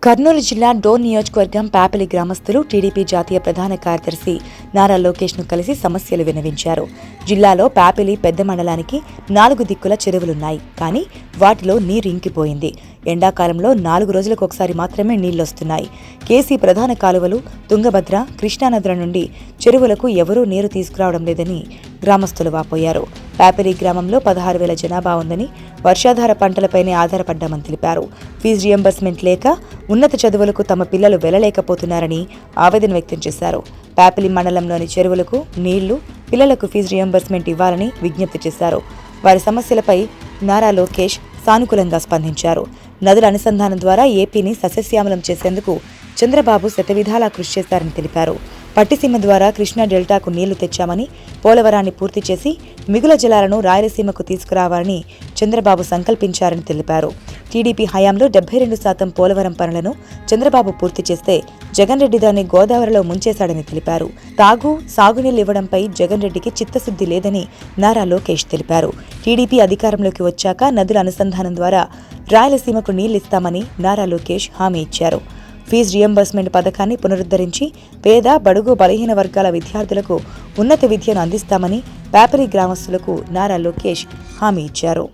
కర్నూలు జిల్లా డోన్ నియోజకవర్గం పాపిలి గ్రామస్తులు టీడీపీ జాతీయ ప్రధాన కార్యదర్శి నారా లోకేష్ను కలిసి సమస్యలు విన్నవించారు. జిల్లాలో పాపిలి పెద్ద మండలానికి 4 దిక్కుల చెరువులున్నాయి. కానీ వాటిలో నీరు ఇంకిపోయింది. ఎండాకాలంలో 4 రోజులకు ఒకసారి మాత్రమే నీళ్లొస్తున్నాయి. కేసీ ప్రధాన కాలువలు, తుంగభద్ర, కృష్ణానదుల నుండి చెరువులకు ఎవరూ నీరు తీసుకురావడం లేదని గ్రామస్తులు వాపోయారు. పాపిలి గ్రామంలో 16,000 జనాభా ఉందని, వర్షాధార పంటలపైనే ఆధారపడ్డామని తెలిపారు. ఫీజు రియంబర్స్మెంట్ లేక ఉన్నత చదువులకు తమ పిల్లలు వెళ్లలేకపోతున్నారని ఆవేదన వ్యక్తం చేశారు. పాపిలి మండలంలోని చెరువులకు నీళ్లు, పిల్లలకు ఫీజు రియంబర్స్మెంట్ ఇవ్వాలని విజ్ఞప్తి చేశారు. వారి సమస్యలపై నారా లోకేష్ సానుకూలంగా స్పందించారు. నదుల అనుసంధానం ద్వారా ఏపీని సస్యశ్యామలం చేసేందుకు చంద్రబాబు శతవిధాలా కృషి చేశారని తెలిపారు. పట్టిసీమ ద్వారా కృష్ణా డెల్టాకు నీళ్లు తెచ్చామని, పోలవరాన్ని పూర్తి చేసి మిగుల జలాలను రాయలసీమకు తీసుకురావాలని చంద్రబాబు సంకల్పించారని తెలిపారు. టీడీపీ హయాంలో 72% పోలవరం పనులను చంద్రబాబు పూర్తి చేస్తే జగన్ రెడ్డి దాన్ని గోదావరిలో ముంచేశాడని తెలిపారు. సాగునీళ్లు ఇవ్వడంపై జగన్ రెడ్డికి చిత్తశుద్ధి లేదని నారా లోకేష్ తెలిపారు. టీడీపీ అధికారంలోకి వచ్చాక నదుల అనుసంధానం ద్వారా రాయలసీమకు నీళ్లిస్తామని నారా లోకేష్ హామీ ఇచ్చారు. ఫీజు రియంబర్స్మెంట్ పథకాన్ని పునరుద్ధరించి పేద, బడుగు, బలహీన వర్గాల విద్యార్థులకు ఉన్నత విద్యను అందిస్తామని పాపిలి గ్రామస్తులకు నారా లోకేష్ హామీ ఇచ్చారు.